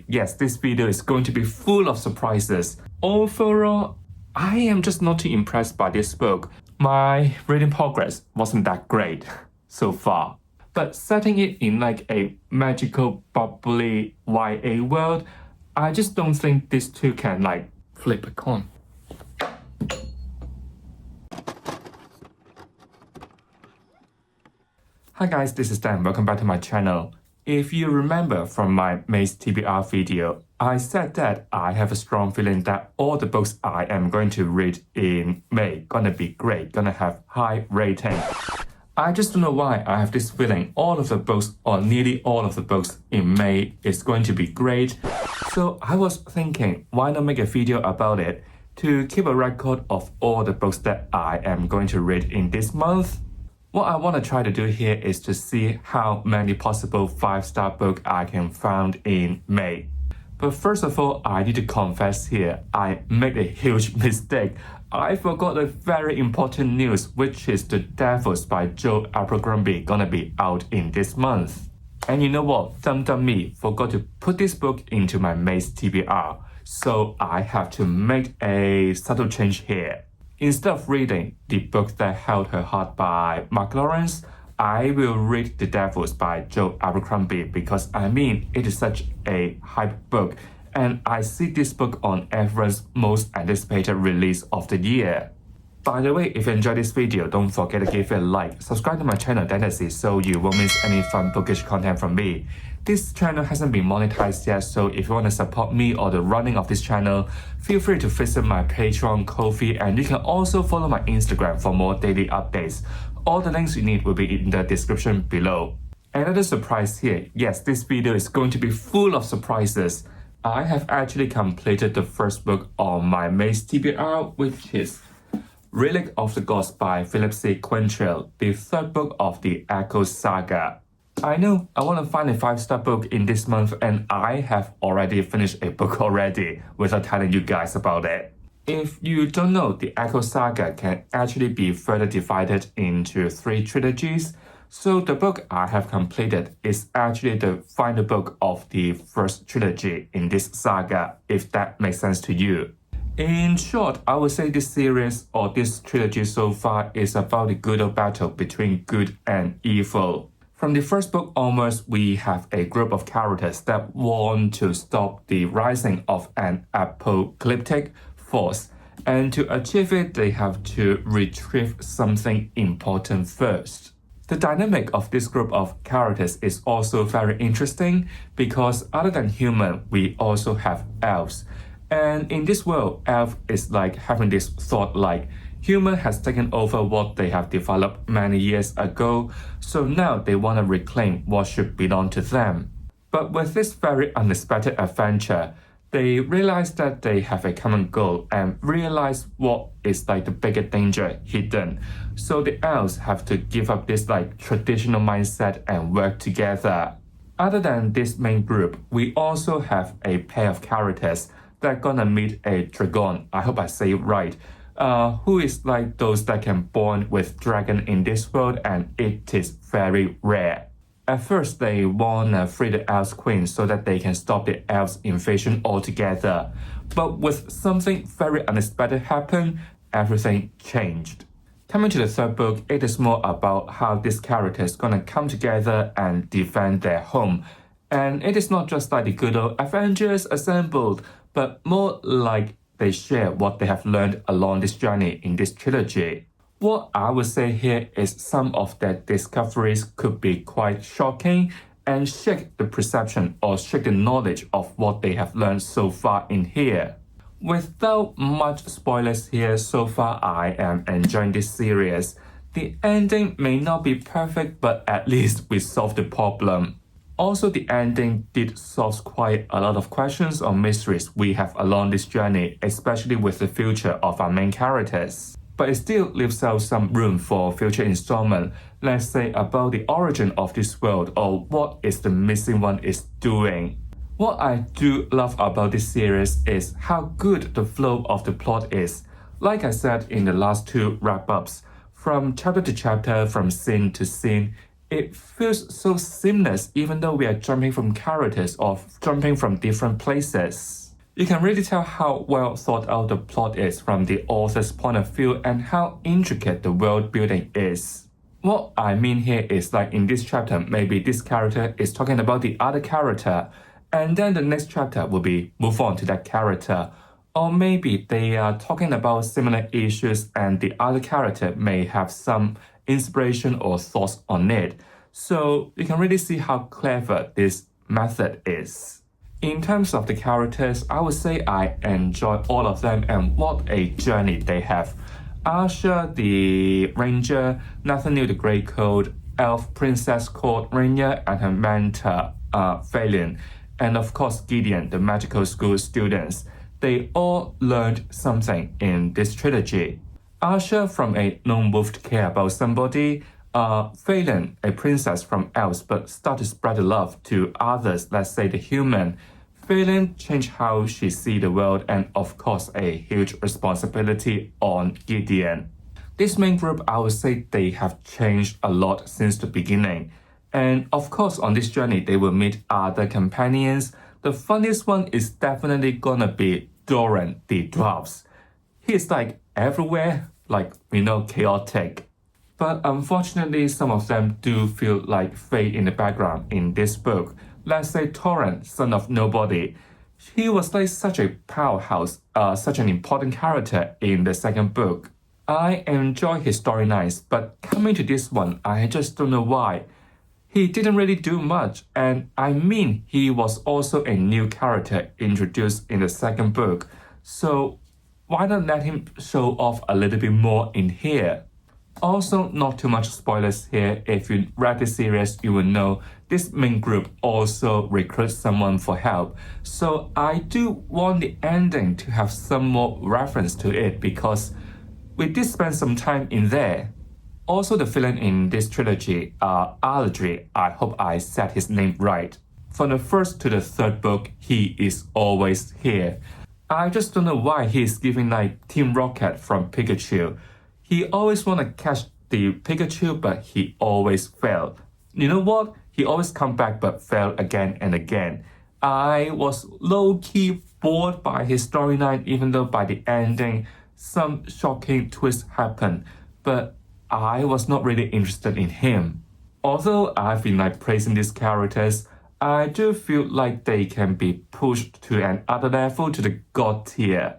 yes, this video is going to be full of surprises. Overall, I am just not too impressed by this book. My reading progress wasn't that great so far. But setting it in like a magical, bubbly YA world, I just don't think these two can like flip a coin. Hi guys, this is Dan. Welcome back to my channel. If you remember from my May TBR video, I said that I have a strong feeling that all the books I am going to read in May gonna be great, gonna have high rating. I just don't know why I have this feeling all of the books or nearly all of the books in May is going to be great. So I was thinking, why not make a video about it to keep a record of all the books that I am going to read in this month. What I want to try to do here is to see how many possible 5-star books I can find in May. But first of all, I need to confess here, I made a huge mistake. I forgot a very important news, which is The Devils by Joe Abercrombie gonna be out in this month. And you know what? Dumb me forgot to put this book into my May's TBR, so I have to make a subtle change here. Instead of reading The Book That Held Her Heart by Mark Lawrence, I will read The Devils by Joe Abercrombie because it is such a hype book and I see this book on everyone's most anticipated release of the year. By the way, if you enjoyed this video, don't forget to give it a like, subscribe to my channel Dynasty so you won't miss any fun bookish content from me. This channel hasn't been monetized yet, so if you want to support me or the running of this channel, feel free to visit my Patreon, Ko-fi, and you can also follow my Instagram for more daily updates. All the links you need will be in the description below. Another surprise here, yes, this video is going to be full of surprises. I have actually completed the first book on my May's TBR, which is Relic of the Gods by Philip C. Quaintrell, the third book of the Echo Saga. I know, I want to find a 5-star book in this month and I have already finished a book already without telling you guys about it. If you don't know, the Echo Saga can actually be further divided into 3 trilogies. So the book I have completed is actually the final book of the first trilogy in this saga, if that makes sense to you. In short, I would say this series or this trilogy so far is about the good old battle between good and evil. From the first book onwards, we have a group of characters that want to stop the rising of an apocalyptic force. And to achieve it, they have to retrieve something important first. The dynamic of this group of characters is also very interesting because other than human, we also have elves. And in this world, elf is like having this thought like, human has taken over what they have developed many years ago, so now they want to reclaim what should belong to them. But with this very unexpected adventure, they realize that they have a common goal and realize what is like the bigger danger hidden. So the elves have to give up this like traditional mindset and work together. Other than this main group, we also have a pair of characters that are gonna meet a dragon, I hope I say it right, who is like those that can born with dragon in this world and it is very rare. At first they want to free the elves queen so that they can stop the elves invasion altogether. But with something very unexpected happen, everything changed. Coming to the third book, it is more about how these characters gonna come together and defend their home. And it is not just like the good old Avengers assembled, but more like they share what they have learned along this journey in this trilogy. What I would say here is some of their discoveries could be quite shocking and shake the perception or shake the knowledge of what they have learned so far in here. Without much spoilers here, so far I am enjoying this series. The ending may not be perfect, but at least we solved the problem. Also, the ending did solve quite a lot of questions or mysteries we have along this journey, especially with the future of our main characters. But it still leaves out some room for future installment, let's say about the origin of this world or what is the missing one is doing. What I do love about this series is how good the flow of the plot is. Like I said in the last 2 wrap-ups, from chapter to chapter, from scene to scene, It feels so seamless even though we are jumping from characters or jumping from different places. You can really tell how well thought out the plot is from the author's point of view and how intricate the world building is. What I mean here is like in this chapter, maybe this character is talking about the other character, and then the next chapter will be move on to that character. Or maybe they are talking about similar issues and the other character may have some inspiration or thoughts on it. So you can really see how clever this method is. In terms of the characters, I would say I enjoy all of them and what a journey they have. Asher the Ranger, Nathaniel the Greycoat, Elf Princess called Rainier and her mentor Phelan, and of course Gideon, the magical school students. They all learned something in this trilogy. Asher from a lone wolf to care about somebody, Phelan, a princess from elves but start to spread the love to others, let's say the human. Phelan changed how she sees the world and of course a huge responsibility on Gideon. This main group, I would say they have changed a lot since the beginning. And of course on this journey they will meet other companions. The funniest one is definitely gonna be Doran the Dwarves. He's like everywhere, like chaotic. But unfortunately some of them do feel like fade in the background in this book. Let's say Torrent, son of nobody. He was like such a powerhouse, such an important character in the second book. I enjoy his storylines, but coming to this one, I just don't know why. He didn't really do much, and I mean he was also a new character introduced in the second book, so why not let him show off a little bit more in here? Also, not too much spoilers here. If you read the series, you will know this main group also recruits someone for help. So I do want the ending to have some more reference to it because we did spend some time in there. Also, the villain in this trilogy, Aladri, I hope I said his name right. From the first to the third book, he is always here. I just don't know why he is giving like Team Rocket from Pikachu. He always want to catch the Pikachu, but he always fail. You know what? He always come back but fail again and again. I was low-key bored by his storyline, even though by the ending, some shocking twists happen. But I was not really interested in him. Although I've been like praising these characters, I do feel like they can be pushed to another level to the god tier.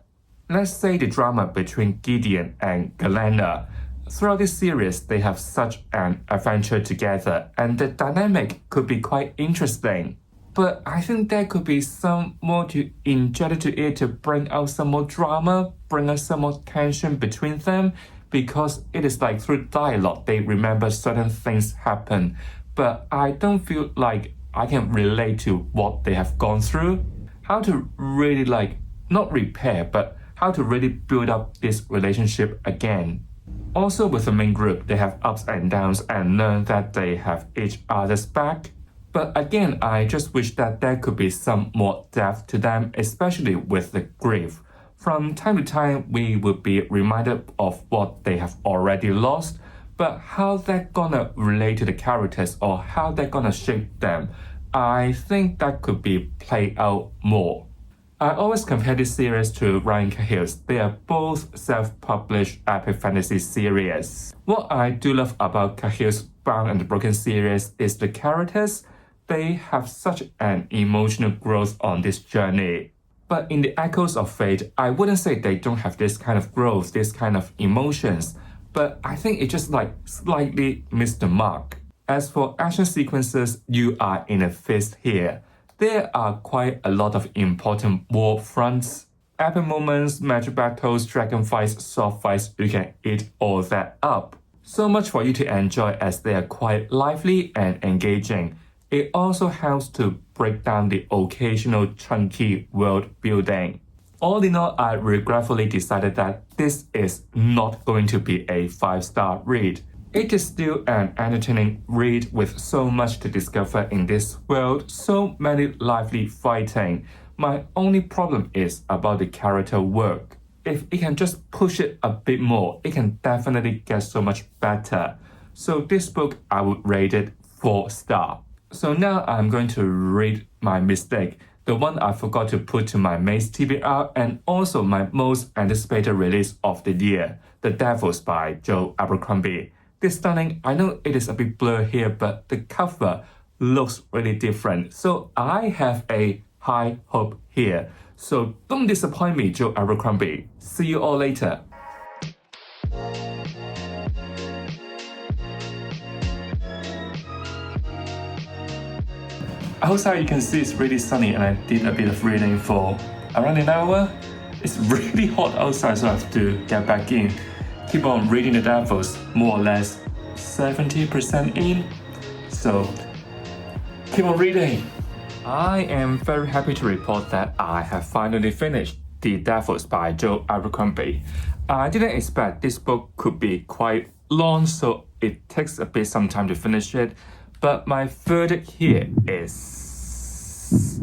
Let's say the drama between Gideon and Galena. Throughout this series, they have such an adventure together, and the dynamic could be quite interesting. But I think there could be some more to inject into it to bring out some more drama, bring out some more tension between them, because it is like through dialogue they remember certain things happen. But I don't feel like I can relate to what they have gone through. How to really like, not repair, but how to really build up this relationship again. Also with the main group, they have ups and downs and learn that they have each other's back. But again, I just wish that there could be some more depth to them, especially with the grief. From time to time, we would be reminded of what they have already lost, but how they're gonna relate to the characters or how they're gonna shape them, I think that could be played out more. I always compare this series to Ryan Cahill's. They are both self-published epic fantasy series. What I do love about Cahill's Bound and the Broken series is the characters. They have such an emotional growth on this journey. But in the Echoes of Fate, I wouldn't say they don't have this kind of growth, this kind of emotions, but I think it just like slightly missed the mark. As for action sequences, you are in a feast here. There are quite a lot of important war fronts, epic moments, magic battles, dragon fights, sword fights, you can eat all that up. So much for you to enjoy as they are quite lively and engaging. It also helps to break down the occasional chunky world building. All in all, I regretfully decided that this is not going to be a 5-star read. It is still an entertaining read with so much to discover in this world, so many lively fighting. My only problem is about the character work. If it can just push it a bit more, it can definitely get so much better. So this book, I would rate it 4-star. So now I'm going to read my mistake, the one I forgot to put to my May TBR and also my most anticipated release of the year, The Devils by Joe Abercrombie. This stunning, I know it is a bit blurred here, but the cover looks really different. So I have a high hope here. So don't disappoint me, Joe Abercrombie. See you all later. Outside you can see it's really sunny and I did a bit of reading for around an hour. It's really hot outside, so I have to get back in. Keep on reading The Devils, more or less 70% in. So keep on reading. I am very happy to report that I have finally finished The Devils by Joe Abercrombie. I didn't expect this book could be quite long, so it takes a bit some time to finish it. But my verdict here is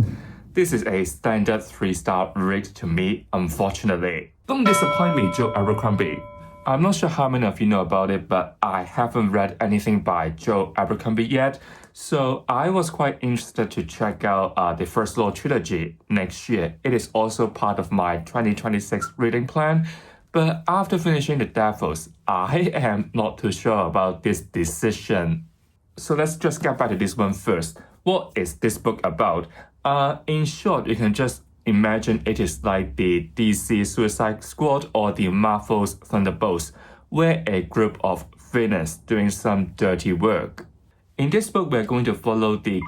this is a standard 3-star read to me, unfortunately. Don't disappoint me, Joe Abercrombie. I'm not sure how many of you know about it, but I haven't read anything by Joe Abercrombie yet, so I was quite interested to check out the First Law trilogy next year. It is also part of my 2026 reading plan, but after finishing The Devils, I am not too sure about this decision. So let's just get back to this one first. What is this book about? In short, you can just imagine it is like the DC Suicide Squad or the Marvel's Thunderbolts, where a group of villains doing some dirty work. In this book, we're going to follow the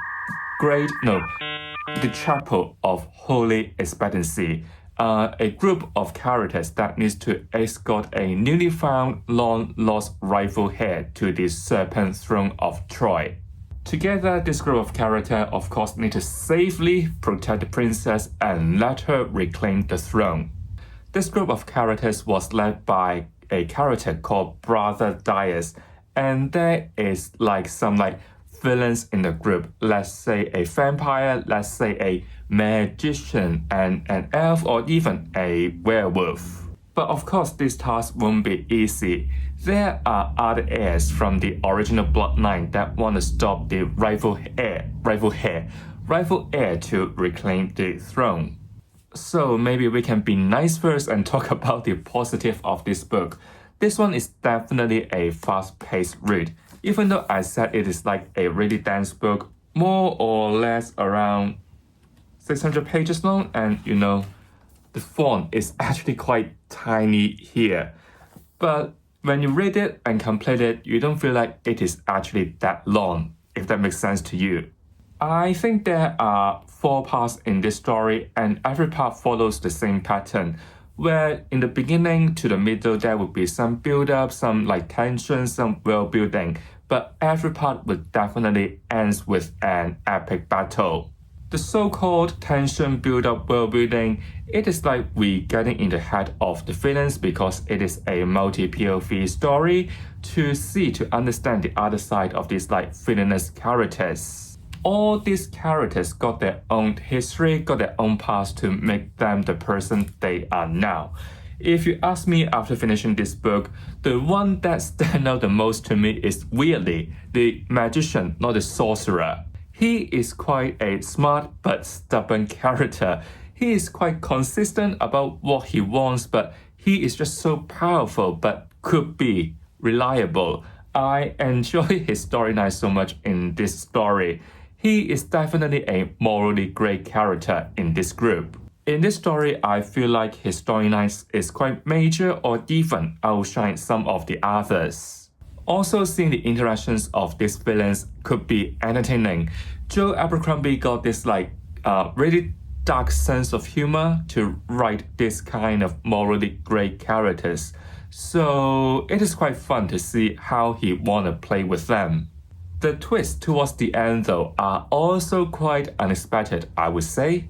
Chapel of Holy Expectancy, a group of characters that needs to escort a newly found long-lost rightful heir to the Serpent Throne of Troy. Together, this group of characters, of course, need to safely protect the princess and let her reclaim the throne. This group of characters was led by a character called Brother Dias, and there is some villains in the group. Let's say a vampire, let's say a magician, and an elf, or even a werewolf. But of course, this task won't be easy. There are other heirs from the original bloodline that want to stop the rightful heir to reclaim the throne. So maybe we can be nice first and talk about the positive of this book. This one is definitely a fast-paced read. Even though I said it is like a really dense book, more or less around 600 pages long, and the font is actually quite tiny here. But when you read it and complete it, you don't feel like it is actually that long, if that makes sense to you. I think there are 4 parts in this story, and every part follows the same pattern, where in the beginning to the middle there would be some build-up, some tension, some world building, but every part would definitely end with an epic battle. The so-called tension build-up world building, it is like we getting in the head of the villains because it is a multi-POV story to understand the other side of these villainous characters. All these characters got their own history, got their own past to make them the person they are now. If you ask me after finishing this book, the one that stands out the most to me is weirdly the magician, not the sorcerer. He is quite a smart but stubborn character. He is quite consistent about what he wants, but he is just so powerful but could be reliable. I enjoy his storyline so much in this story. He is definitely a morally great character in this group. In this story, I feel like his storyline is quite major or even outshines some of the others. Also, seeing the interactions of these villains could be entertaining. Joe Abercrombie got this really dark sense of humor to write this kind of morally great characters. So it is quite fun to see how he wanna play with them. The twists towards the end though are also quite unexpected, I would say.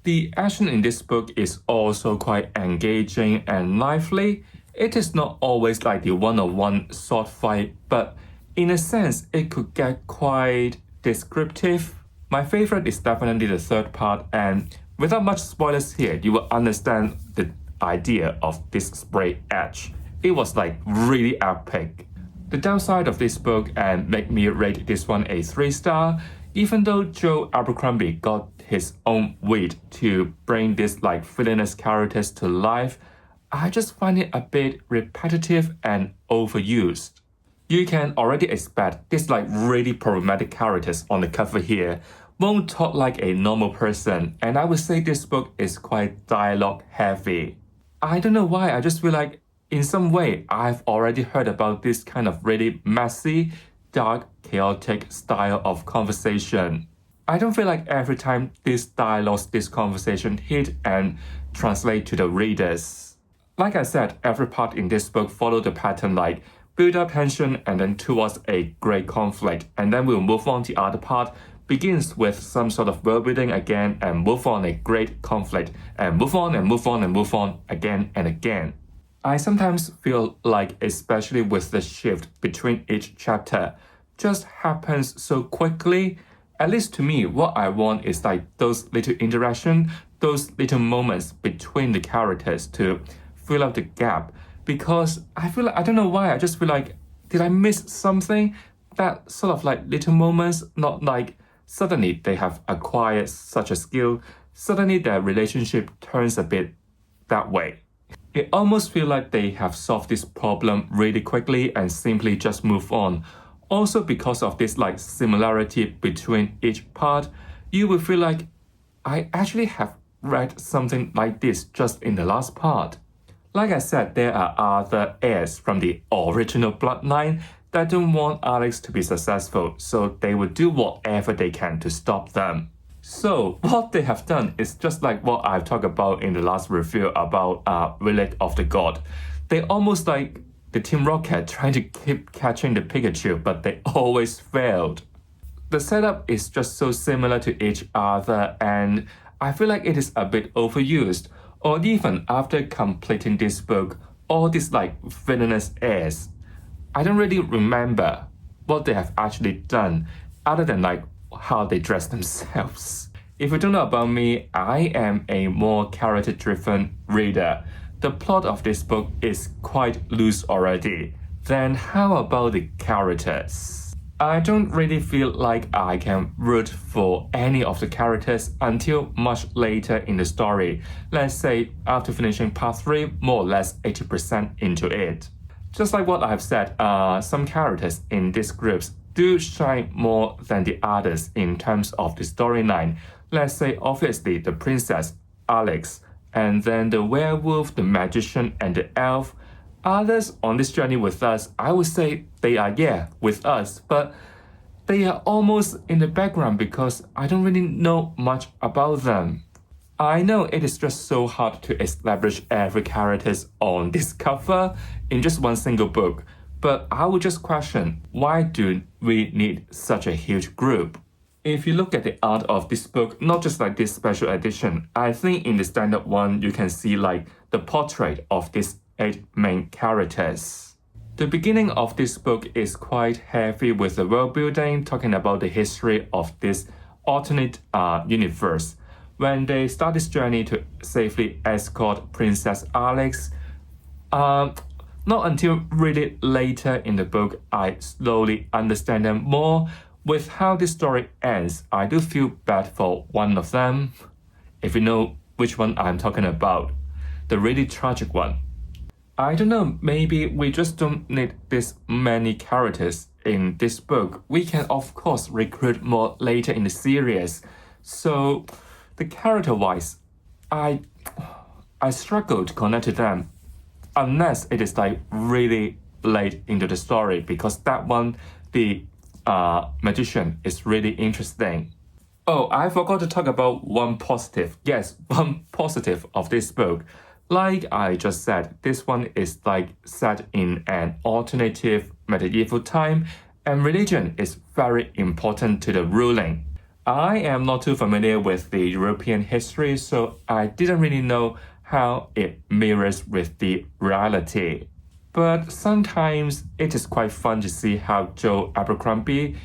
The action in this book is also quite engaging and lively. It is not always like the one-on-one sword fight, but in a sense, it could get quite descriptive. My favorite is definitely the third part, and without much spoilers here, you will understand the idea of this spray edge. It was really epic. The downside of this book and make me rate this one a 3-star, even though Joe Abercrombie got his own wit to bring these like villainous characters to life, I just find it a bit repetitive and overused. You can already expect these like really problematic characters on the cover here won't talk like a normal person, and I would say this book is quite dialogue heavy. I don't know why, I just feel like in some way I've already heard about this kind of really messy, dark, chaotic style of conversation. I don't feel like every time these dialogues, this conversation hit and translate to the readers. Like I said, every part in this book follow the pattern like build up tension and then towards a great conflict, and then we'll move on. The other part begins with some sort of world building again and move on a great conflict and move on and move on and move on again and again. I sometimes feel like, especially with the shift between each chapter, just happens so quickly. At least to me, what I want is like those little interaction, those little moments between the characters to fill up the gap. Because I feel like, I don't know why, I just feel like, did I miss something? That sort of like little moments, not like suddenly they have acquired such a skill, suddenly their relationship turns a bit that way. It almost feels like they have solved this problem really quickly and simply just move on. Also because of this like similarity between each part, you will feel like I actually have read something like this just in the last part. Like I said, there are other heirs from the original bloodline that don't want Alex to be successful, so they will do whatever they can to stop them. So what they have done is just like what I've talked about in the last review about Relic of the God. They almost like the Team Rocket trying to keep catching the Pikachu, but they always failed. The setup is just so similar to each other, and I feel like it is a bit overused. Or even after completing this book, all these like villainous heirs, I don't really remember what they have actually done other than like how they dress themselves. If you don't know about me, I am a more character-driven reader. The plot of this book is quite loose already. Then how about the characters? I don't really feel like I can root for any of the characters until much later in the story. Let's say after finishing part 3, more or less 80% into it. Just like what I've said, some characters in these groups do shine more than the others in terms of the storyline. Let's say obviously the princess, Alex, and then the werewolf, the magician, and the elf. Others on this journey with us, I would say they are, with us, but they are almost in the background because I don't really know much about them. I know it is just so hard to establish every character on this cover in just one single book, but I would just question, why do we need such a huge group? If you look at the art of this book, not just like this special edition, I think in the standard one you can see like the portrait of these 8 main characters. The beginning of this book is quite heavy with the world building, talking about the history of this alternate universe. When they start this journey to safely escort Princess Alex, not until really later in the book I slowly understand them more. With how this story ends, I do feel bad for one of them. If you know which one I'm talking about, the really tragic one. I don't know, maybe we just don't need this many characters in this book. We can of course recruit more later in the series. So the character-wise, I struggle to connect to them unless it is like really late into the story, because that one, the magician, is really interesting. Oh, I forgot to talk about one positive. Yes, one positive of this book. Like I just said, this one is like set in an alternative medieval time, and religion is very important to the ruling. I am not too familiar with the European history, so I didn't really know how it mirrors with the reality. But sometimes it is quite fun to see how Joe Abercrombie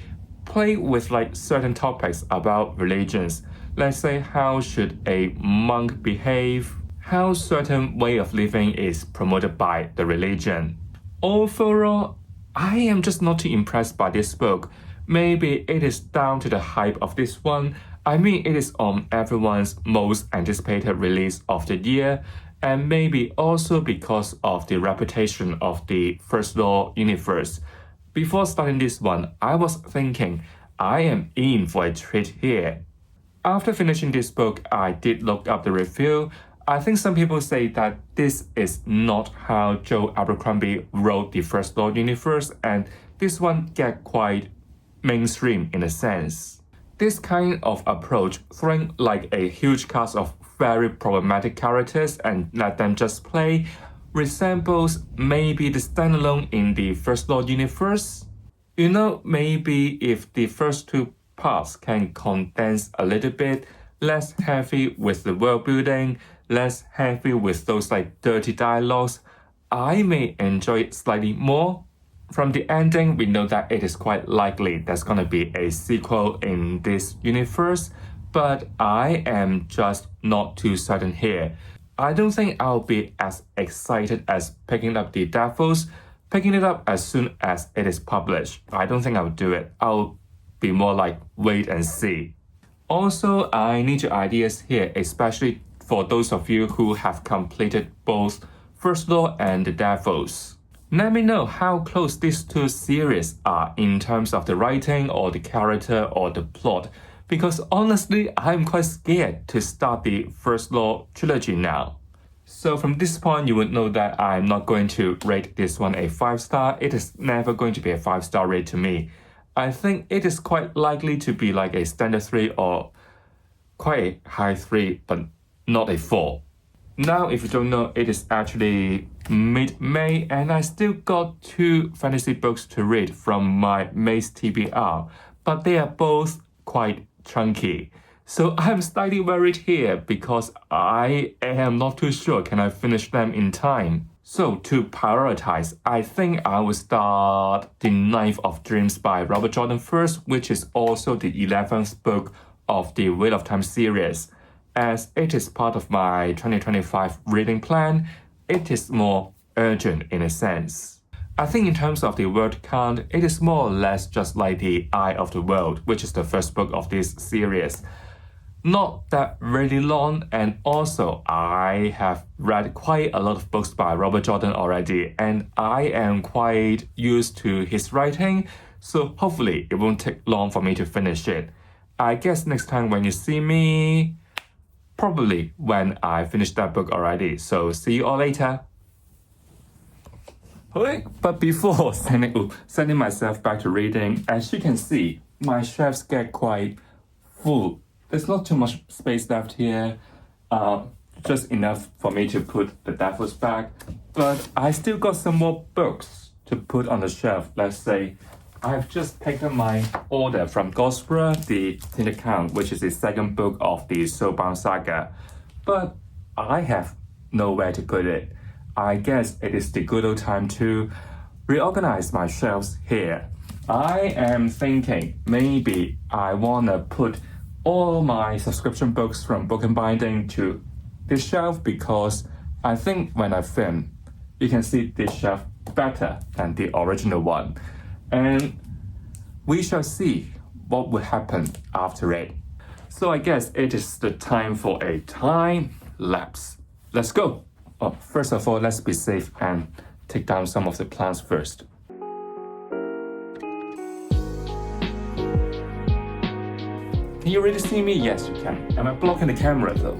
play with like certain topics about religions. Let's say, how should a monk behave? How certain way of living is promoted by the religion. Overall, I am just not too impressed by this book. Maybe it is down to the hype of this one. I mean, it is on everyone's most anticipated release of the year, and maybe also because of the reputation of the First Law universe. Before starting this one, I was thinking, I am in for a treat here. After finishing this book, I did look up the review. I think some people say that this is not how Joe Abercrombie wrote the First Law universe, and this one get quite mainstream in a sense. This kind of approach, throwing like a huge cast of very problematic characters and let them just play, resembles maybe the standalone in the First Law universe. You know, maybe if the first two parts can condense a little bit, less heavy with the world building, less heavy with those like dirty dialogues, I may enjoy it slightly more. From the ending, we know that it is quite likely there's gonna be a sequel in this universe, but I am just not too certain here. I don't think I'll be as excited as picking up the Devils, picking it up as soon as it is published. I don't think I'll do it. I'll be more like wait and see. Also, I need your ideas here, especially for those of you who have completed both First Law and the Devils. Let me know how close these two series are in terms of the writing or the character or the plot, because honestly, I'm quite scared to start the First Law trilogy now. So from this point, you would know that I'm not going to rate this one a 5-star. It is never going to be a 5-star rate to me. I think it is quite likely to be like a standard 3 or quite a high 3, but not a 4. Now, if you don't know, it is actually mid-May, and I still got 2 fantasy books to read from my May TBR, but they are both quite chunky. So I'm slightly worried here because I am not too sure can I finish them in time. So to prioritize, I think I will start The Knife of Dreams by Robert Jordan first, which is also the 11th book of the Wheel of Time series. As it is part of my 2025 reading plan, it is more urgent in a sense. I think in terms of the word count, it is more or less just like The Eye of the World, which is the first book of this series. Not that really long, and also I have read quite a lot of books by Robert Jordan already, and I am quite used to his writing, so hopefully it won't take long for me to finish it. I guess next time when you see me, probably when I finish that book already, so see you all later. But before sending myself back to reading, as you can see, my shelves get quite full. There's not too much space left here, just enough for me to put the Devils back, but I still got some more books to put on the shelf. Let's say I've just picked up my order from Garber, the Tinted Count, which is the second book of the Soulbound saga, but I have nowhere to put it. I guess it is the good old time to reorganize my shelves here. I am thinking maybe I wanna put all my subscription books from Book and Binding to this shelf because I think when I film, you can see this shelf better than the original one. And we shall see what will happen after it. So I guess it is the time for a time lapse. Let's go. First of all, let's be safe and take down some of the plants first. Can you really see me? Yes, you can. Am I blocking the camera though?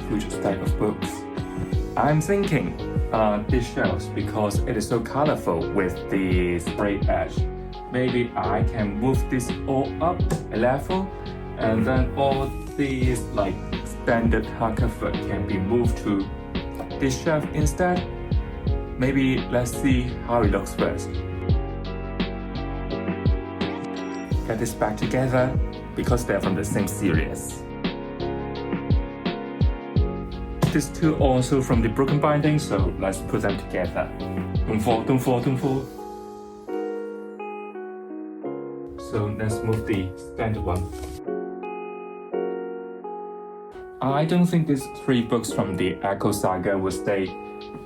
Huge stack of books. I'm thinking these shelves, because it is so colorful with the spray edge, maybe I can move this all up a level, and then all these like standard hardcover can be moved to this shelf instead. Maybe let's see how it looks first. Get this back together because they're from the same series. These two also from the Broken Binding, so let's put them together. Don't fall, don't fall, don't fall. So let's move the standard one. I don't think these 3 books from the Echo Saga will stay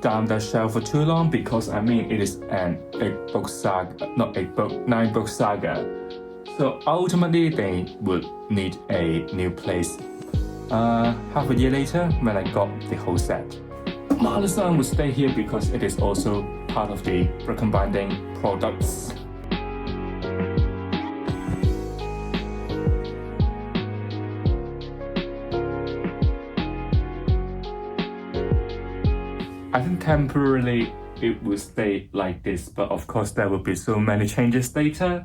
down the shelf for too long because I mean it is an 8-book saga, not 8-book, 9-book saga. So ultimately they would need a new place. Half a year later when I got the whole set. Mother-son will stay here because it is also part of the recombinding products. I think temporarily it will stay like this, but of course there will be so many changes later.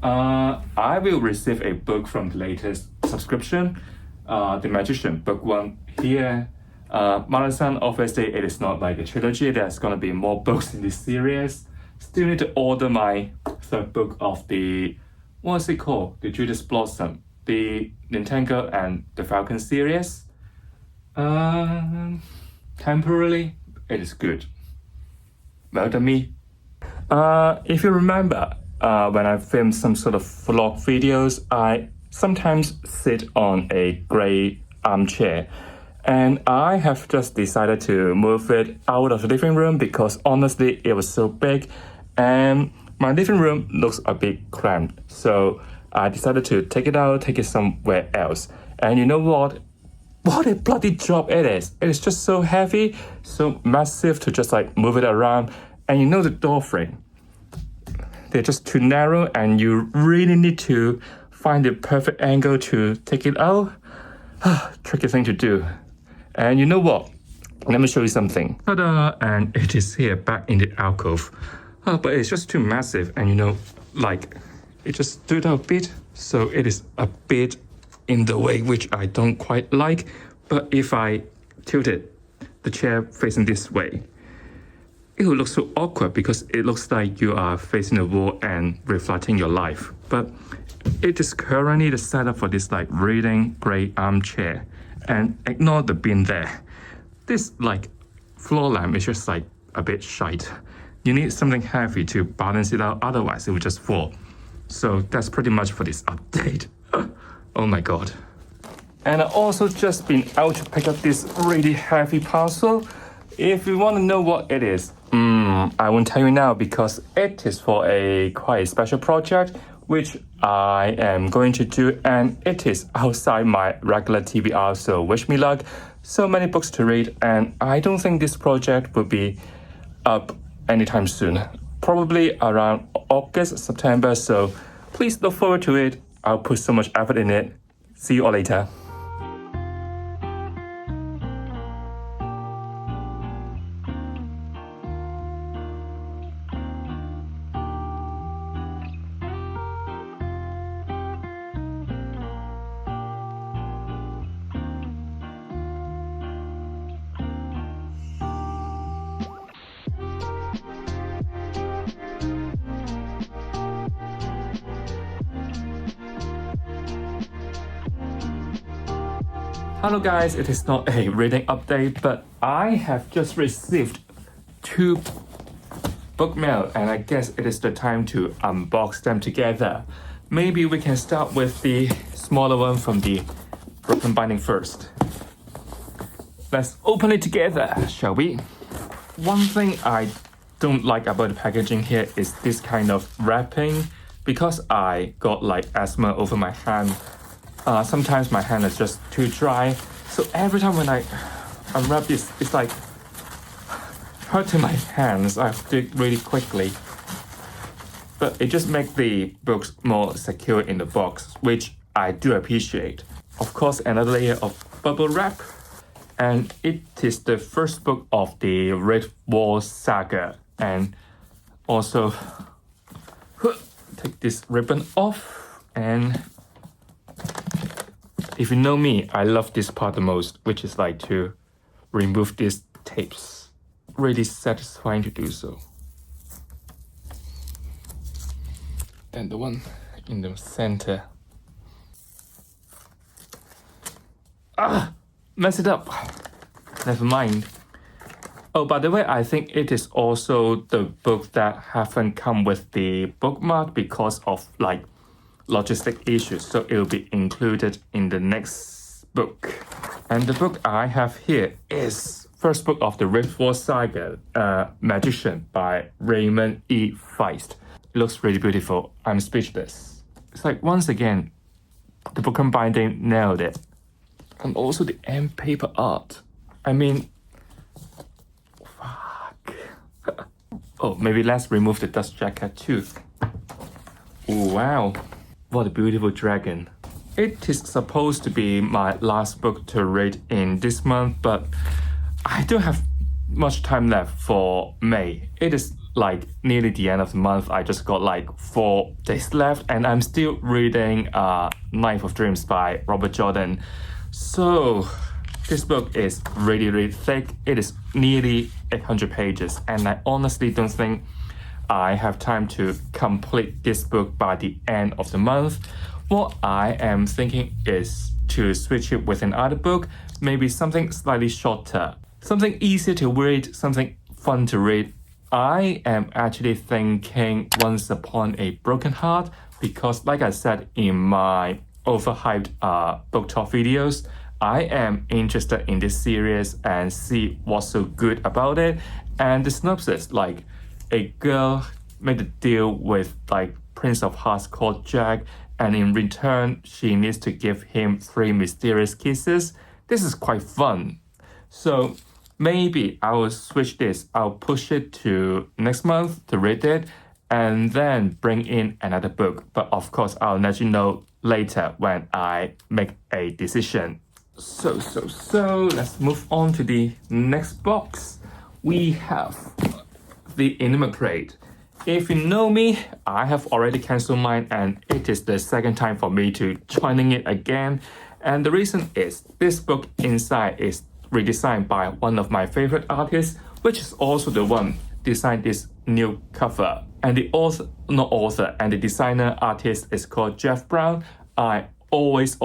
I will receive a book from the latest subscription, The Magician, book 1 here. Mother-son, obviously it is not like a trilogy, there's gonna be more books in this series. Still need to order my 3rd book of the, what's it called? The Judas Blossom, the Nintendo and the Falcon series. Temporarily, it is good. Well done me. If you remember, when I film some sort of vlog videos, I sometimes sit on a grey armchair. And I have just decided to move it out of the living room because honestly, it was so big. And my living room looks a bit cramped. So I decided to take it out, take it somewhere else. And you know what? What a bloody job it is. It is just so heavy, so massive to just like move it around. And you know the door frame, they're just too narrow and you really need to find the perfect angle to take it out. Tricky thing to do. And you know what? Let me show you something. Ta-da! And it is here back in the alcove. But it's just too massive and you know, like, it just stood out a bit. So it is a bit in the way, which I don't quite like. But if I tilt it, the chair facing this way, it will look so awkward because it looks like you are facing a wall and reflecting your life. But it is currently the setup for this like reading grey armchair. And ignore the bin there. This like floor lamp is just like a bit shite. You need something heavy to balance it out, otherwise it will just fall. So that's pretty much for this update. Oh my god. And I also just been out to pick up this really heavy parcel. If you want to know what it is, I won't tell you now because it is for a quite special project which I am going to do, and it is outside my regular TBR, so wish me luck. So many books to read, and I don't think this project will be up anytime soon. Probably around August, September, so please look forward to it. I'll put so much effort in it. See you all later. Hello guys, it is not a reading update, but I have just received 2 book mail and I guess it is the time to unbox them together. Maybe we can start with the smaller one from the broken binding first. Let's open it together, shall we? One thing I don't like about the packaging here is this kind of wrapping. Because I got like asthma over my hand, sometimes my hand is just too dry. So every time when I unwrap this, it's like hurting my hands. I have to do it really quickly. But it just makes the books more secure in the box, which I do appreciate. Of course, another layer of bubble wrap. And it is the first book of the Red Wall saga. And also, take this ribbon off. And if you know me, I love this part the most, which is like to remove these tapes. Really satisfying to do so. Then the one in the center. Mess it up. Never mind. Oh, by the way, I think it is also the book that haven't come with the bookmark because of like logistic issues. So it will be included in the next book. And the book I have here is first book of the Ritual Saga, Magician by Raymond E. Feist. It looks really beautiful. I'm speechless. It's like, once again, the bookcom binding nailed it. And also the end paper art. I mean, fuck. Oh, maybe let's remove the dust jacket too. Wow, what a beautiful dragon. It is supposed to be my last book to read in this month, but I don't have much time left for May. It is like nearly the end of the month. I just got like 4 days left, and I'm still reading Knife of Dreams by Robert Jordan. So this book is really, really thick. It is nearly 800 pages, and I honestly don't think I have time to complete this book by the end of the month. What I am thinking is to switch it with another book, maybe something slightly shorter, something easier to read, something fun to read. I am actually thinking Once Upon a Broken Heart, because like I said in my overhyped BookTok videos, I am interested in this series and see what's so good about it. And the synopsis, like, a girl made a deal with like Prince of Hearts called Jack, and in return she needs to give him 3 mysterious kisses. This is quite fun. So maybe I will switch this. I'll push it to next month to read it and then bring in another book. But of course, I'll let you know later when I make a decision. So let's move on to the next box. We have the Enigma Crate. If you know me, I have already cancelled mine, and it is the second time for me to joining it again. And the reason is this book inside is redesigned by one of my favorite artists, which is also the one designed this new cover. And the and the designer artist is called Jeff Brown. I always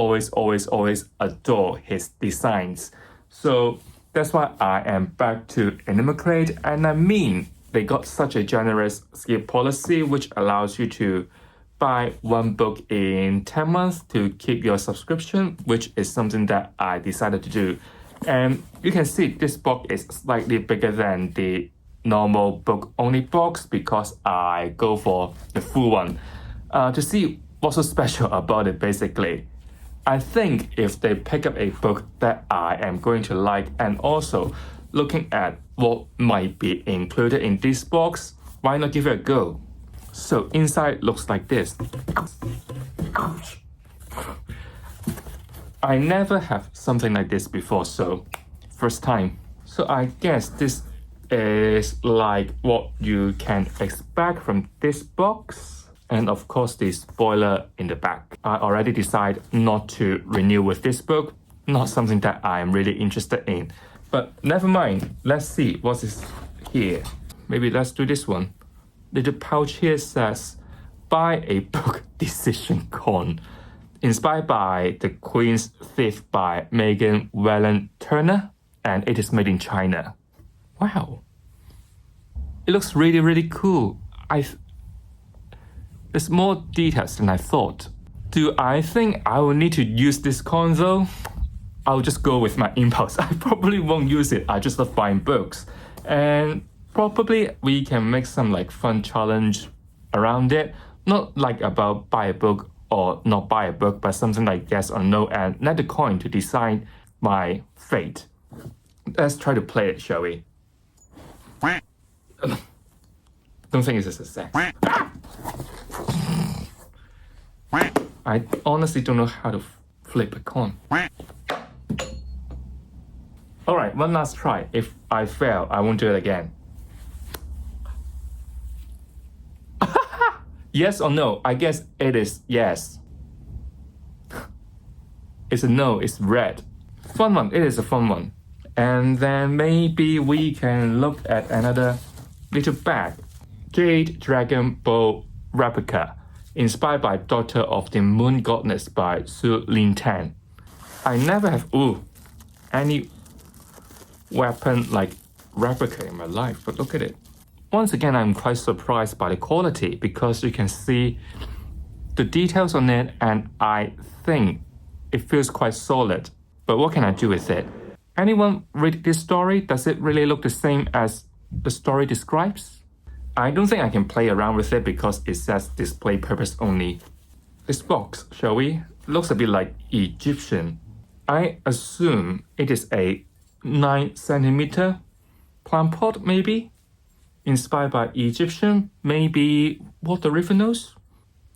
adore his designs. So that's why I am back to Enigma Crate, and I mean, they got such a generous skip policy which allows you to buy 1 book in 10 months to keep your subscription, which is something that I decided to do. And you can see this box is slightly bigger than the normal book only box because I go for the full one. To see what's so special about it, basically, I think if they pick up a book that I am going to like, and also looking at what might be included in this box, why not give it a go? So inside looks like this. I never have something like this before, so first time. So I guess this is like what you can expect from this box. And of course the spoiler in the back. I already decided not to renew with this book, not something that I am really interested in. But never mind, let's see what is here. Maybe let's do this one. The pouch here says, buy a book decision con. Inspired by The Queen's Thief by Megan Wellen Turner, and it is made in China. Wow. It looks really, really cool. There's more details than I thought. Do I think I will need to use this con though? I'll just go with my impulse. I probably won't use it. I just love buying books. And probably we can make some like fun challenge around it. Not like about buy a book or not buy a book, but something like yes or no, and let the coin to decide my fate. Let's try to play it, shall we? Don't think it's a success. I honestly don't know how to flip a coin. Alright, one last try. If I fail, I won't do it again. Yes or no? I guess it is yes. It's a no, it's red. Fun one, it is a fun one. And then maybe we can look at another little bag. Jade Dragon Bow Replica, inspired by Daughter of the Moon Goddess by Su Lin Tan. I never have any weapon like replica in my life, but look at it. Once again, I'm quite surprised by the quality because you can see the details on it, and I think it feels quite solid. But what can I do with it? Anyone read this story? Does it really look the same as the story describes? I don't think I can play around with it because it says display purpose only. This box, shall we? Looks a bit like Egyptian. I assume it is a 9cm plant pot, maybe? Inspired by Egyptian, maybe What the River Knows?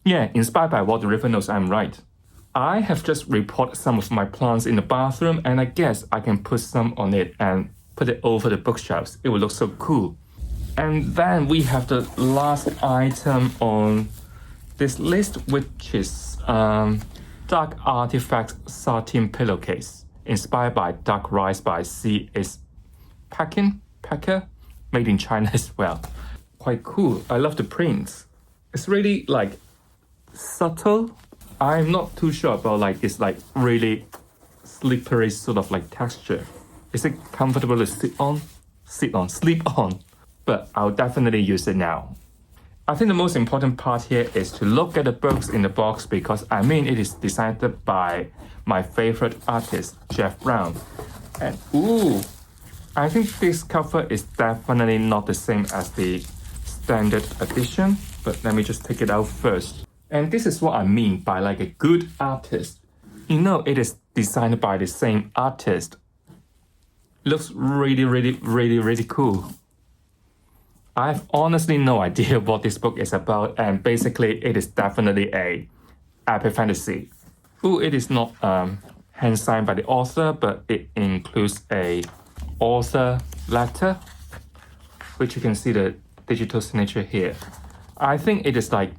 Yeah, inspired by What the River Knows, I'm right. I have just repotted some of my plants in the bathroom, and I guess I can put some on it and put it over the bookshelves. It will look so cool. And then we have the last item on this list, which is Dark Artifact Satin Pillowcase, inspired by Dark Rise by C.S. Packer, made in China as well. Quite cool. I love the prints. It's really like subtle. I'm not too sure about like this like really slippery sort of like texture. Is it comfortable to sleep on? But I'll definitely use it now. I think the most important part here is to look at the books in the box because I mean it is designed by my favorite artist, Jeff Brown. And I think this cover is definitely not the same as the standard edition, but let me just take it out first. And this is what I mean by like a good artist. You know, it is designed by the same artist. Looks really cool. I have honestly no idea what this book is about, and basically it is definitely a epic fantasy. It is not hand signed by the author, but it includes a author letter, which you can see the digital signature here. I think it is like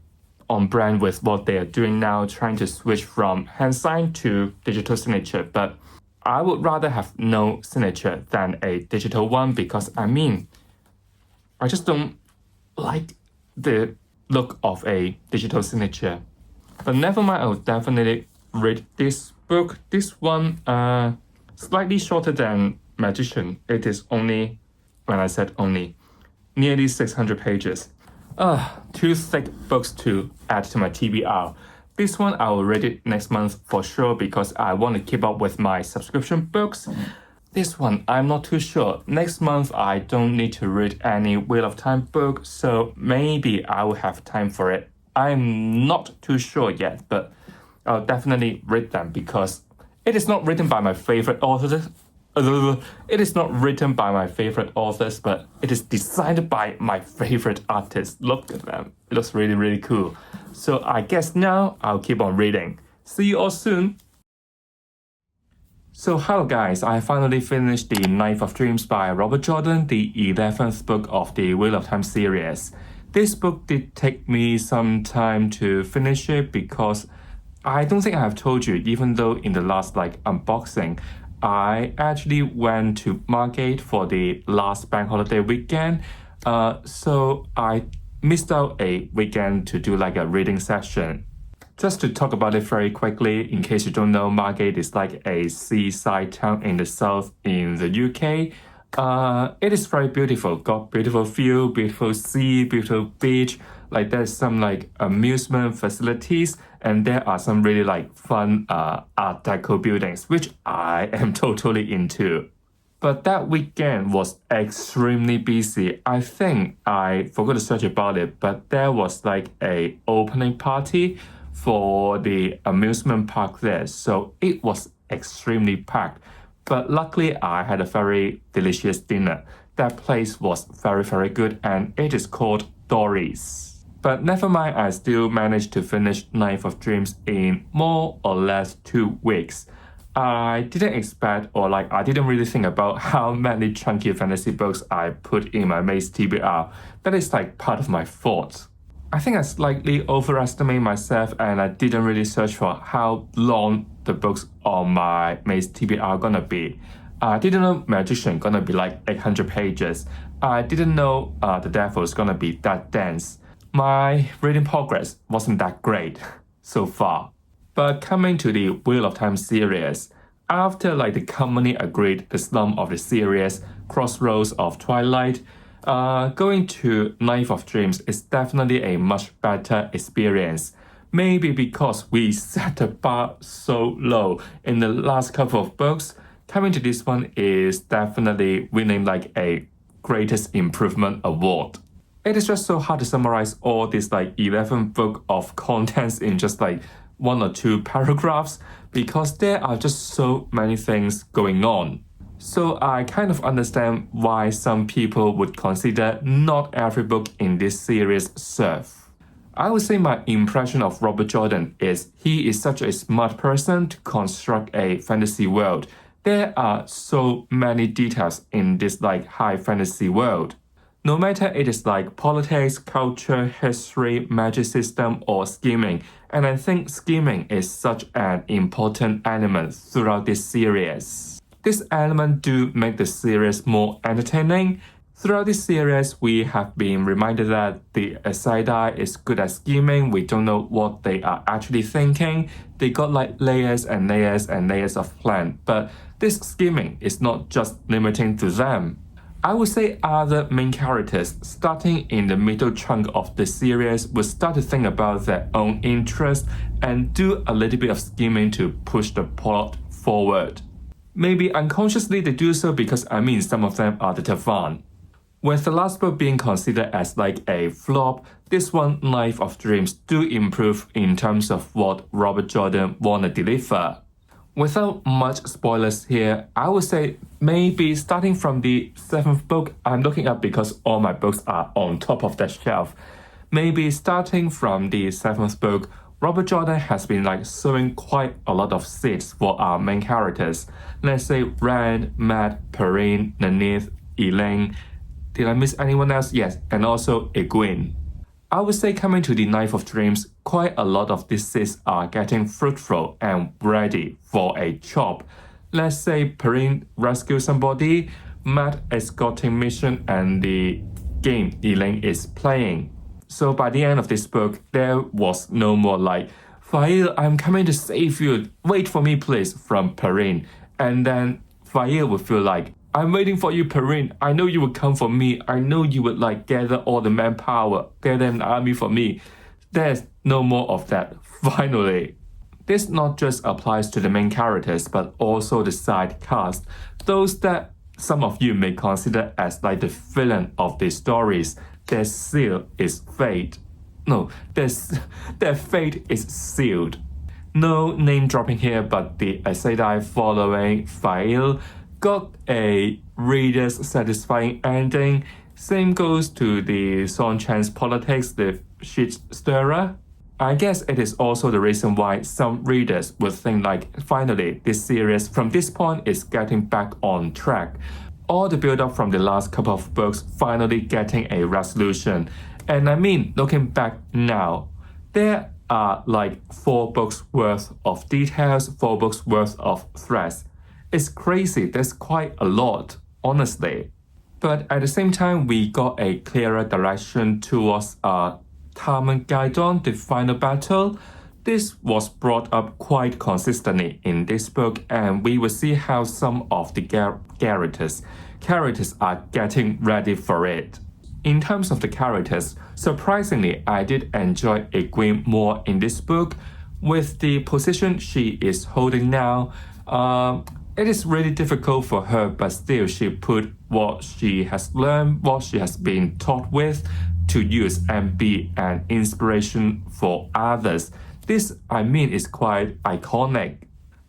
on brand with what they are doing now, trying to switch from hand signed to digital signature, but I would rather have no signature than a digital one because I mean, I just don't like the look of a digital signature. But never mind, I'll definitely read this book. This one, slightly shorter than Magician. It is only, when I said only, nearly 600 pages. Two thick books to add to my TBR. This one I will read it next month for sure because I want to keep up with my subscription books. This one, I'm not too sure. Next month, I don't need to read any Wheel of Time book, so maybe I will have time for it. I'm not too sure yet, but I'll definitely read them because it is not written by my favorite authors. It is not written by my favorite authors, but it is designed by my favorite artists. Look at them. It looks really cool. So I guess now I'll keep on reading. See you all soon. So hello guys, I finally finished The Knife of Dreams by Robert Jordan, the 11th book of the Wheel of Time series. This book did take me some time to finish it because I don't think I have told you, even though in the last unboxing, I actually went to Margate for the last bank holiday weekend. So I missed out a weekend to do a reading session. Just to talk about it very quickly, in case you don't know, Margate is like a seaside town in the south in the UK. It is very beautiful, got beautiful view, beautiful sea, beautiful beach. There's some amusement facilities, and there are some really fun art deco buildings, which I am totally into. But that weekend was extremely busy. I think I forgot to search about it, but there was a opening party for the amusement park there, so it was extremely packed. But luckily, I had a very delicious dinner. That place was very good, and it is called Dory's. But never mind, I still managed to finish Knife of Dreams in more or less 2 weeks. I didn't expect or I didn't really think about how many chunky fantasy books I put in my May TBR. That is part of my fault. I think I slightly overestimated myself and I didn't really search for how long the books on my May TBR are gonna be. I didn't know Magician gonna be 800 pages. I didn't know The Devil is gonna be that dense. My reading progress wasn't that great so far. But coming to the Wheel of Time series, after the company agreed the slump of the series, Crossroads of Twilight, going to Knife of Dreams is definitely a much better experience. Maybe because we set the bar so low in the last couple of books, coming to this one is definitely winning like a greatest improvement award. It is just so hard to summarize all this like 11 book of contents in just like 1 or 2 paragraphs because there are just so many things going on. So I kind of understand why some people would consider not every book in this series serve. I would say my impression of Robert Jordan is he is such a smart person to construct a fantasy world. There are so many details in this like high fantasy world. No matter it is like politics, culture, history, magic system, or scheming, and I think scheming is such an important element throughout this series. This element do make the series more entertaining. Throughout this series, we have been reminded that the Aes is good at scheming. We don't know what they are actually thinking. They got like layers and layers and layers of plan. But this scheming is not just limiting to them. I would say other main characters, starting in the middle chunk of the series, would start to think about their own interests and do a little bit of scheming to push the plot forward. Maybe unconsciously they do so because some of them are the Tavan. With the last book being considered as like a flop, this one, Life of Dreams, do improve in terms of what Robert Jordan wanna deliver. Without much spoilers here, I would say maybe starting from the 7th book, I'm looking up because all my books are on top of the shelf. Maybe starting from the 7th book, Robert Jordan has been like sowing quite a lot of seeds for our main characters. Let's say Rand, Matt, Perrine, Nanith, Elaine. Did I miss anyone else? Yes, and also Egwene. I would say coming to the Life of Dreams, quite a lot of these seeds are getting fruitful and ready for a chop. Let's say Perrine rescues somebody, Matt is getting mission, and the game Elaine is playing. So by the end of this book, there was no more like, Fail, I'm coming to save you, wait for me please, from Perrine. And then Fail would feel like, I'm waiting for you, Perrine. I know you would come for me. I know you would like gather all the manpower, gather an army for me. There's no more of that, finally. This not just applies to the main characters, but also the side cast, those that some of you may consider as like the villain of these stories. Their seal is fate. No, their fate is sealed. No name dropping here, but the Aes Sedai following Fail got a reader's satisfying ending. Same goes to the Song Chan's politics, the shit stirrer. I guess it is also the reason why some readers would think like, finally, this series from this point is getting back on track. All the build-up from the last couple of books finally getting a resolution. And looking back now, there are like 4 books worth of details, 4 books worth of threads. It's crazy, there's quite a lot, honestly. But at the same time, we got a clearer direction towards Tarmangaidon, the final battle. This was brought up quite consistently in this book, and we will see how some of the characters are getting ready for it. In terms of the characters, surprisingly, I did enjoy Egwene more in this book. With the position she is holding now, it is really difficult for her, but still she put what she has learned, what she has been taught with, to use and be an inspiration for others. This, is quite iconic.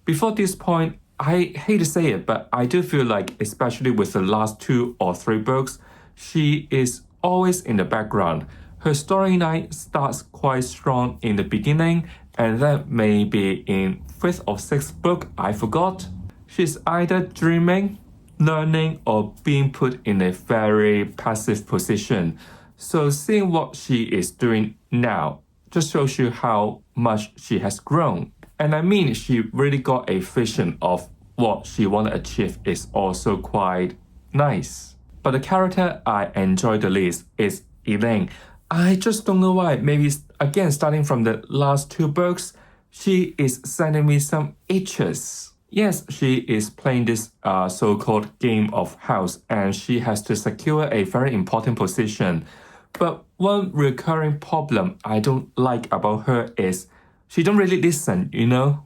Before this point, I hate to say it, but I do feel like, especially with the last 2 or 3 books, she is always in the background. Her storyline starts quite strong in the beginning, and then maybe in 5th or 6th book, I forgot, she's either dreaming, learning, or being put in a very passive position. So seeing what she is doing now just shows you how much she has grown. And she really got a vision of what she want to achieve is also quite nice. But the character I enjoy the least is Elaine. I just don't know why. Maybe again, starting from the last 2 books, she is sending me some itches. Yes, she is playing this so-called game of house, and she has to secure a very important position. But one recurring problem I don't like about her is she don't really listen, you know?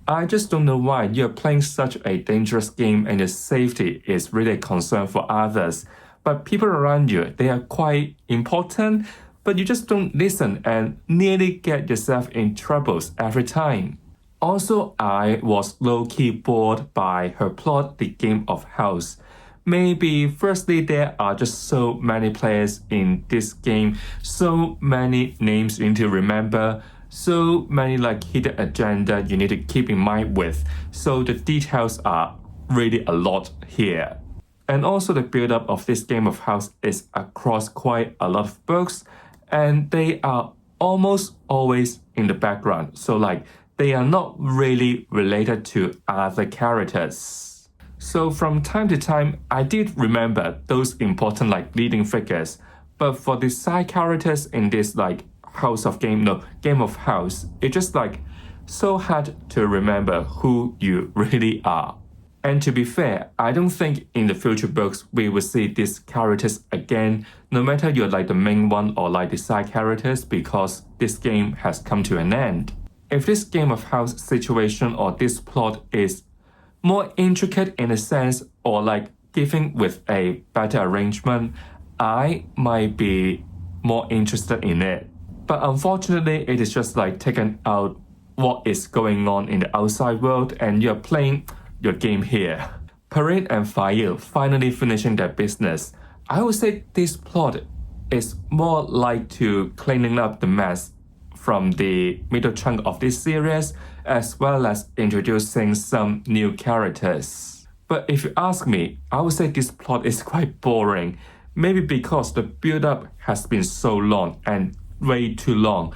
I just don't know why you're playing such a dangerous game and your safety is really a concern for others. But people around you, they are quite important, but you just don't listen and nearly get yourself in troubles every time. Also, I was low-key bored by her plot, The Game of House. Maybe firstly there are just so many players in this game, so many names you need to remember, so many like hidden agenda you need to keep in mind with, so the details are really a lot here. And also the build-up of this Game of House is across quite a lot of books, and they are almost always in the background, so like they are not really related to other characters. So from time to time, I did remember those important like leading figures, but for the side characters in this like Game of House, it's just like so hard to remember who you really are. And to be fair, I don't think in the future books we will see these characters again, no matter you're like the main one or like the side characters, because this game has come to an end. If this Game of House situation or this plot is more intricate in a sense or like given with a better arrangement, I might be more interested in it. But unfortunately, it is just like taking out what is going on in the outside world and you're playing your game here. Perrine and Fail finally finishing their business. I would say this plot is more like to cleaning up the mess from the middle chunk of this series, as well as introducing some new characters. But if you ask me, I would say this plot is quite boring, maybe because the build-up has been so long and way too long.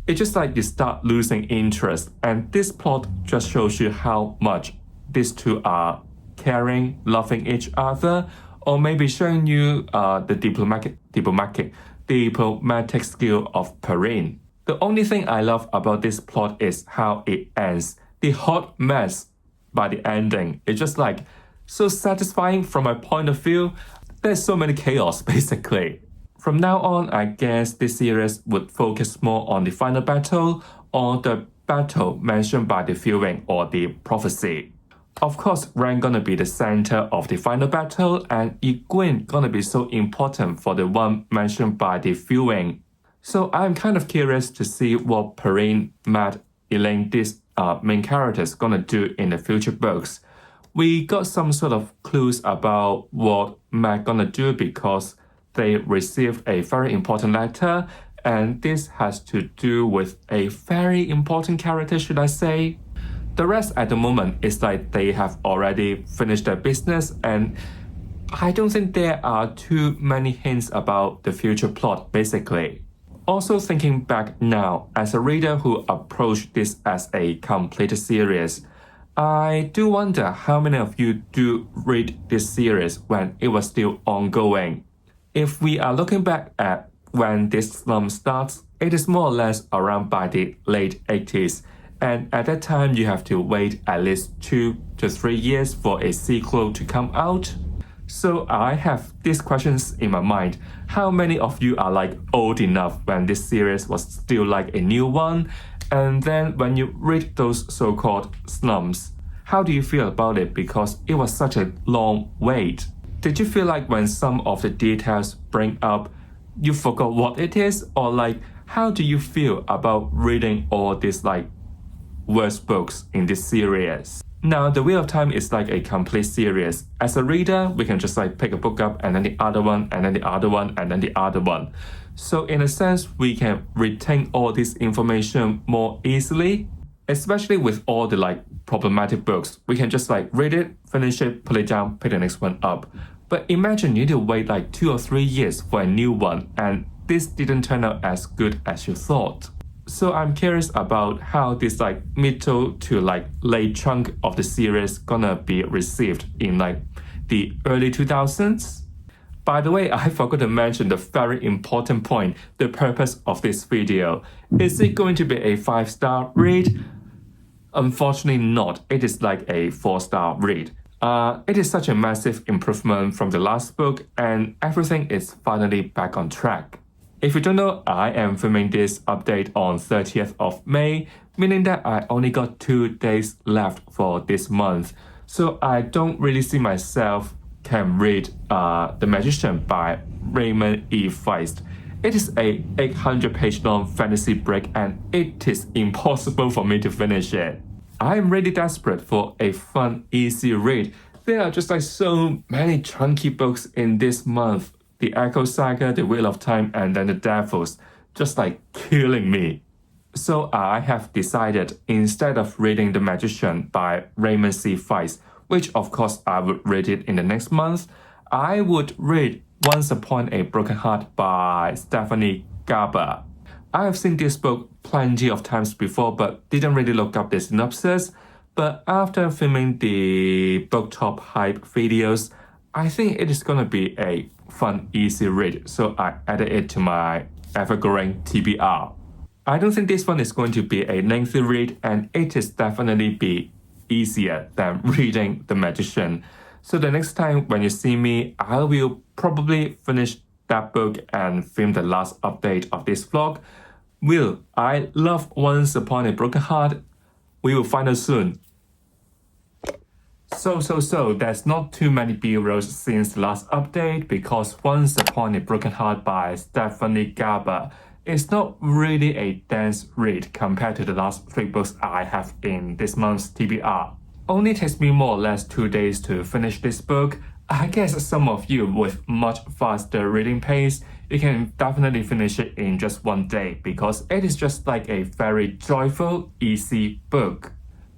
It's just like you start losing interest, and this plot just shows you how much these two are caring, loving each other, or maybe showing you the diplomatic skill of Perrine. The only thing I love about this plot is how it ends. The hot mess by the ending. It's just like so satisfying from my point of view. There's so many chaos basically. From now on, I guess this series would focus more on the final battle or the battle mentioned by the viewing or the prophecy. Of course, Ren gonna be the center of the final battle and Egwene gonna be so important for the one mentioned by the viewing. So I'm kind of curious to see what Perrine, Matt, Elaine, these main characters gonna do in the future books. We got some sort of clues about what Matt gonna do because they received a very important letter, and this has to do with a very important character, should I say. The rest at the moment is like they have already finished their business, and I don't think there are too many hints about the future plot basically. Also thinking back now, as a reader who approached this as a completed series, I do wonder how many of you do read this series when it was still ongoing. If we are looking back at when this slump starts, it is more or less around by the late 80s, and at that time you have to wait at least 2 to 3 years for a sequel to come out. So I have these questions in my mind. How many of you are like old enough when this series was still like a new one? And then when you read those so-called slumps, how do you feel about it because it was such a long wait? Did you feel like when some of the details bring up, you forgot what it is? Or like, how do you feel about reading all these like worst books in this series? Now, The Wheel of Time is like a complete series. As a reader, we can just like pick a book up and then the other one, and then the other one, and then the other one. So in a sense, we can retain all this information more easily, especially with all the like problematic books. We can just like read it, finish it, put it down, pick the next one up. But imagine you need to wait like 2 or 3 years for a new one, and this didn't turn out as good as you thought. So I'm curious about how this like middle to like late chunk of the series gonna be received in like the early 2000s. By the way, I forgot to mention the very important point, the purpose of this video. Is it going to be a 5-star read? Unfortunately not. It is like a 4-star read. It is such a massive improvement from the last book, and everything is finally back on track. If you don't know, I am filming this update on 30th of May, meaning that I only got 2 days left for this month. So I don't really see myself can read The Magician by Raymond E. Feist. It is a 800-page long fantasy break and it is impossible for me to finish it. I am really desperate for a fun, easy read. There are just like so many chunky books in this month. The Echo Saga, The Wheel of Time, and then The Devils, just like killing me. So I have decided, instead of reading The Magician by Raymond C. Feist, which of course I would read it in the next month, I would read Once Upon a Broken Heart by Stephanie Garber. I have seen this book plenty of times before but didn't really look up the synopsis. But after filming the BookTok hype videos, I think it is gonna be a fun, easy read, so I added it to my ever-growing TBR. I don't think this one is going to be a lengthy read, and it is definitely be easier than reading The Magician. So the next time when you see me, I will probably finish that book and film the last update of this vlog. Will I love Once Upon a Broken Heart? We will find out soon. So, there's not too many B-rolls since the last update because Once Upon a Broken Heart by Stephanie Garber is not really a dense read compared to the last 3 books I have in this month's TBR. Only takes me more or less 2 days to finish this book. I guess some of you with much faster reading pace, you can definitely finish it in just 1 day because it is just like a very joyful, easy book.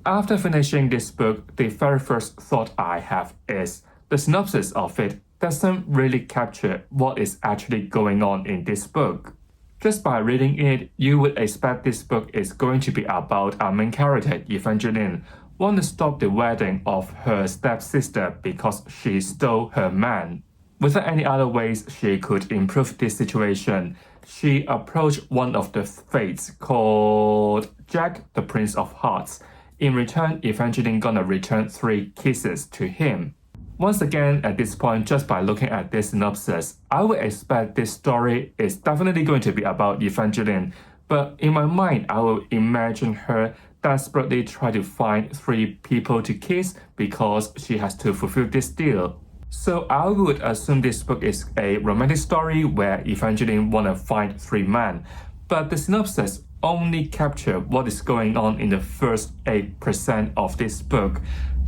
After finishing this book, the very first thought I have is the synopsis of it doesn't really capture what is actually going on in this book. Just by reading it, you would expect this book is going to be about our main character, Evangeline, want to stop the wedding of her stepsister because she stole her man. Without any other ways she could improve this situation, she approached one of the fates called Jack, the Prince of Hearts. In return, Evangeline gonna return 3 kisses to him. Once again, at this point, just by looking at this synopsis, I would expect this story is definitely going to be about Evangeline, but in my mind, I will imagine her desperately try to find 3 people to kiss because she has to fulfill this deal. So I would assume this book is a romantic story where Evangeline wanna find 3 men, but the synopsis only capture what is going on in the first 8% of this book.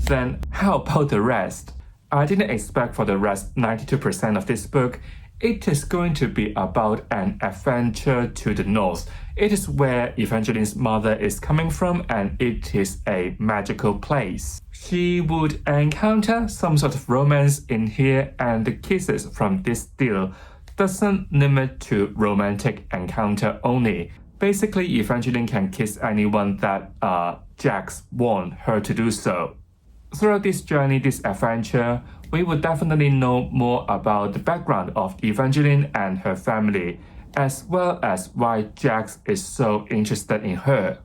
Then how about the rest? I didn't expect for the rest 92% of this book. It is going to be about an adventure to the north. It is where Evangeline's mother is coming from and it is a magical place. She would encounter some sort of romance in here and the kisses from this deal doesn't limit to romantic encounter only. Basically, Evangeline can kiss anyone that Jax want her to do so. Throughout this journey, this adventure, we will definitely know more about the background of Evangeline and her family, as well as why Jax is so interested in her.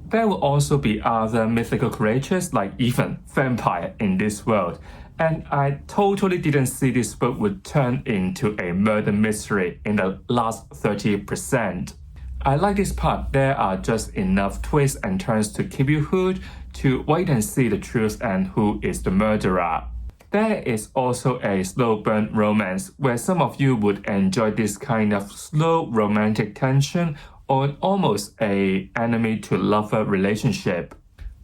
There will also be other mythical creatures like even vampire in this world, and I totally didn't see this book would turn into a murder mystery in the last 30%. I like this part. There are just enough twists and turns to keep you hooked to wait and see the truth and who is the murderer. There is also a slow burn romance where some of you would enjoy this kind of slow romantic tension or almost a enemy to lover relationship.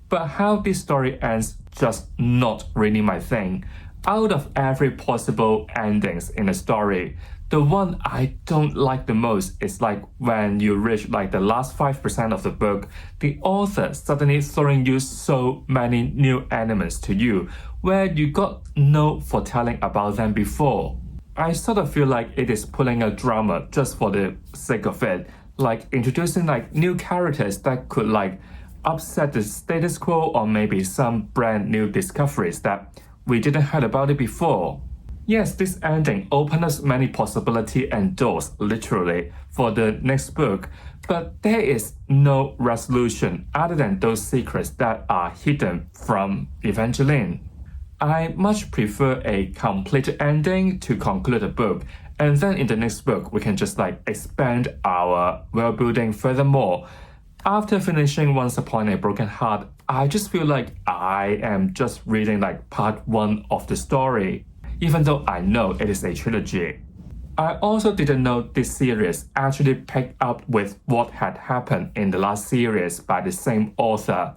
But how this story ends just not really my thing. Out of every possible endings in a story, the one I don't like the most is like when you reach like the last 5% of the book, the author suddenly throwing you so many new elements to you where you got no foretelling about them before. I sort of feel like it is pulling a drama just for the sake of it, like introducing like new characters that could like upset the status quo or maybe some brand new discoveries that we didn't heard about it before. Yes, this ending opens us many possibilities and doors, literally, for the next book, but there is no resolution other than those secrets that are hidden from Evangeline. I much prefer a complete ending to conclude a book, And then in the next book, we can just like expand our world building furthermore. After finishing Once Upon a Broken Heart, I just feel like I am just reading like part 1 of the story, even though I know it is a trilogy. I also didn't know this series actually picked up with what had happened in the last series by the same author.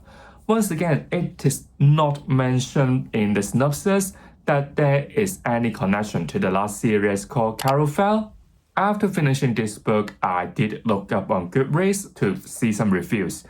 Once again, it is not mentioned in the synopsis that there is any connection to the last series called Quaintrell. After finishing this book, I did look up on Goodreads to see some reviews.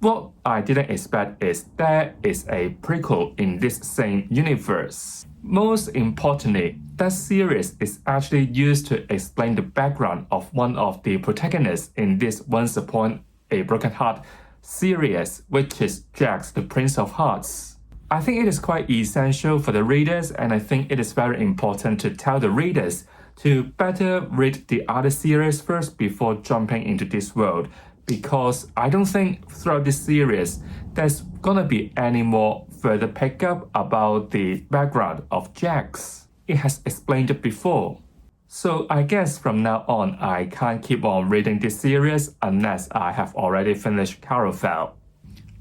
What I didn't expect is there is a prequel in this same universe. Most importantly, that series is actually used to explain the background of one of the protagonists in this Once Upon a Broken Heart series, which is Jack, the Prince of Hearts. I think it is quite essential for the readers, and I think it is very important to tell the readers to better read the other series first before jumping into this world, because I don't think throughout this series there's gonna be any more further pickup about the background of Jax. It has explained it before. So I guess from now on I can't keep on reading this series unless I have already finished Quaintrell.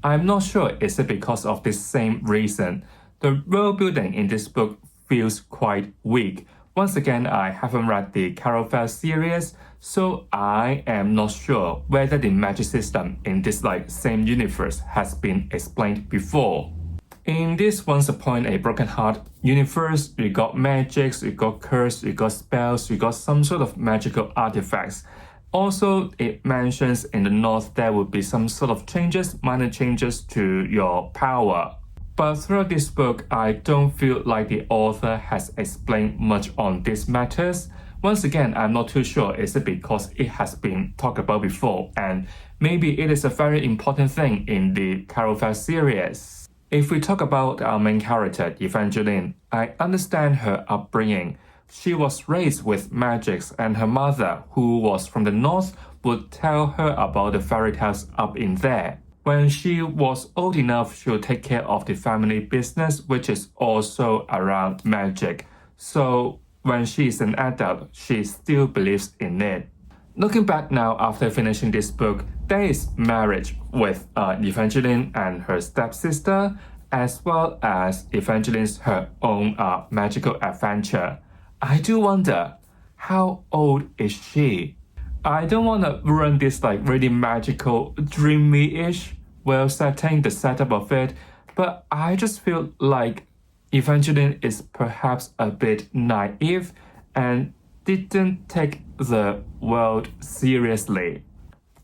I'm not sure is it because of this same reason. The world building in this book feels quite weak. Once again, I haven't read the Quaintrell series, so I am not sure whether the magic system in this like same universe has been explained before. In this Once Upon a Broken Heart universe, you got magics, you got curse, you got spells, you got some sort of magical artifacts. Also, it mentions in the north there would be some sort of changes, minor changes to your power. But throughout this book, I don't feel like the author has explained much on these matters. Once again, I'm not too sure is it because it has been talked about before, and maybe it is a very important thing in the Quaintrell series. If we talk about our main character, Evangeline, I understand her upbringing. She was raised with magics, and her mother, who was from the north, would tell her about the fairy tales up in there. When she was old enough, she would take care of the family business, which is also around magic. So when she is an adult, she still believes in it. Looking back now after finishing this book, there is marriage with Evangeline and her stepsister, as well as Evangeline's her own magical adventure. I do wonder, how old is she? I don't want to ruin this like really magical, dreamy-ish well setting, the setup of it, but I just feel like Evangeline is perhaps a bit naive and didn't take the world seriously.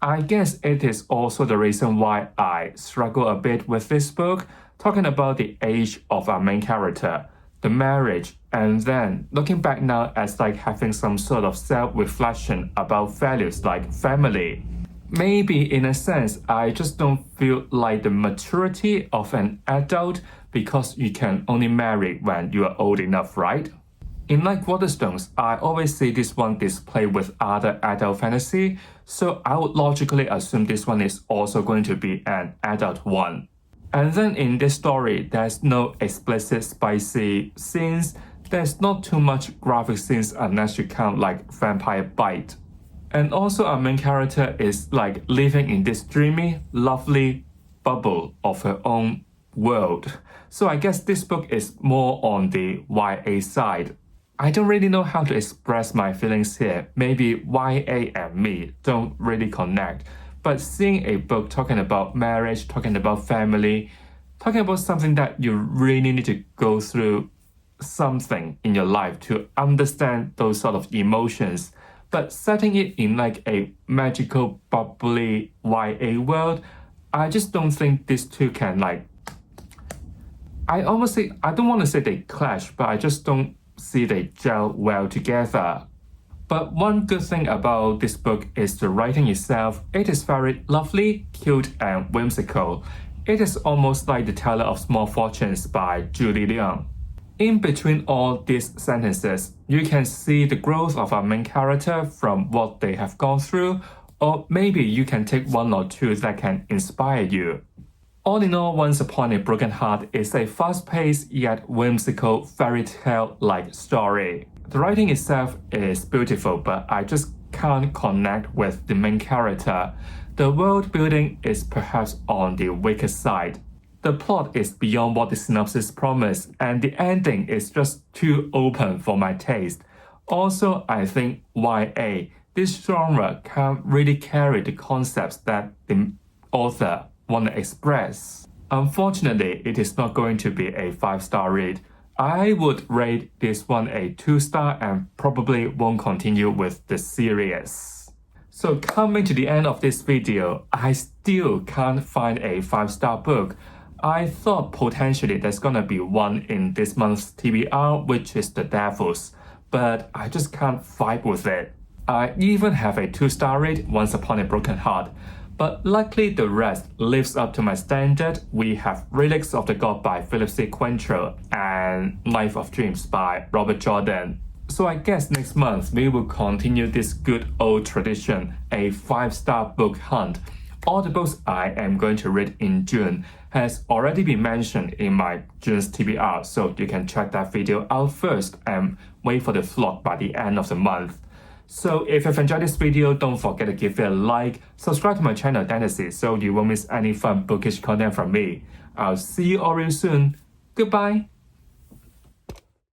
I guess it is also the reason why I struggle a bit with this book, talking about the age of our main character, the marriage, and then looking back now as like having some sort of self-reflection about values like family. Maybe in a sense, I just don't feel like the maturity of an adult because you can only marry when you are old enough, right? In like Waterstones, I always see this one displayed with other adult fantasy, so I would logically assume this one is also going to be an adult one. And then in this story, there's no explicit spicy scenes, there's not too much graphic scenes unless you count like vampire bite. And also our main character is like living in this dreamy, lovely bubble of her own world. So I guess this book is more on the YA side. I don't really know how to express my feelings here. Maybe YA and me don't really connect. But seeing a book talking about marriage, talking about family, talking about something that you really need to go through something in your life to understand those sort of emotions, but setting it in like a magical, bubbly YA world, I just don't think these two can like... I don't want to say they clash, but I just don't see they gel well together. But one good thing about this book is the writing itself. It is very lovely, cute, and whimsical. It is almost like The Teller of Small Fortunes by Julie Liang. In between all these sentences, you can see the growth of our main character from what they have gone through, or maybe you can take one or two that can inspire you. All in all, Once Upon a Broken Heart is a fast-paced yet whimsical fairy tale-like story. The writing itself is beautiful, but I just can't connect with the main character. The world building is perhaps on the weaker side. The plot is beyond what the synopsis promised, and the ending is just too open for my taste. Also, I think YA, this genre can't really carry the concepts that the author want to express. Unfortunately, it is not going to be a 5-star read. I would rate this one a 2-star and probably won't continue with the series. So coming to the end of this video, I still can't find a 5-star book. I thought potentially there's gonna be one in this month's TBR, which is The Devils, but I just can't vibe with it. I even have a 2-star rate, Once Upon a Broken Heart, but luckily the rest lives up to my standard. We have Relics of the God by Philip C. Quaintrell and Life of Dreams by Robert Jordan. So I guess next month we will continue this good old tradition, a 5-star book hunt. All the books I am going to read in June has already been mentioned in my June's TBR, so you can check that video out first and wait for the vlog by the end of the month. So if you've enjoyed this video, don't forget to give it a like, subscribe to my channel Dynasty so you won't miss any fun bookish content from me. I'll see you all real soon. Goodbye!